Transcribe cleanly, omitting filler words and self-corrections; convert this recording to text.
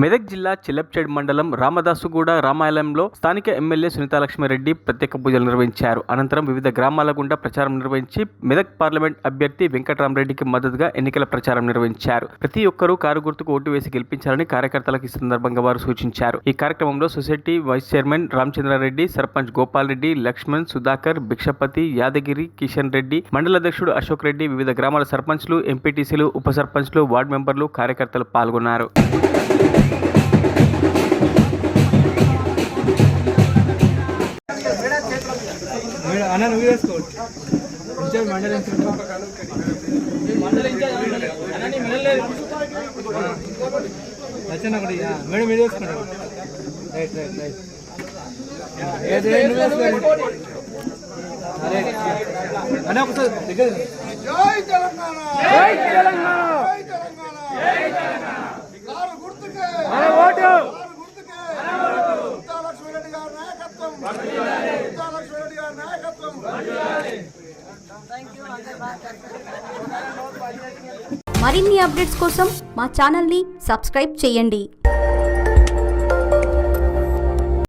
మెదక్ జిల్లా చిలప్చేడ్ మండలం రామదాసుగూడ రామాలయంలో స్థానిక ఎమ్మెల్యే సునీతాలక్ష్మిరెడ్డి ప్రత్యేక పూజలు నిర్వహించారు. అనంతరం వివిధ గ్రామాల గుండా ప్రచారం నిర్వహించి మెదక్ పార్లమెంట్ అభ్యర్థి వెంకటరామరెడ్డికి మద్దతుగా ఎన్నికల ప్రచారం నిర్వహించారు. ప్రతి ఒక్కరూ కారు గుర్తుకు ఓటు వేసి గెలిపించాలని కార్యకర్తలకు ఈ సందర్భంగా వారు సూచించారు. ఈ కార్యక్రమంలో society vice chairman Ramachandra Reddy, sarpanch Gopal Reddy, Lakshman, Sudhakar, Bhikshapathi, Yadagiri, Kishan Reddy, మండల అధ్యక్షుడు అశోక్ రెడ్డి, వివిధ గ్రామాల సర్పంచ్లు, ఎంపీటీసీలు, ఉప సర్పంచ్లు, వార్డు మెంబర్లు, కార్యకర్తలు పాల్గొన్నారు. మరిన్ని అప్డేట్స్ కోసం మా ఛానల్ని సబ్స్క్రైబ్ చేయండి.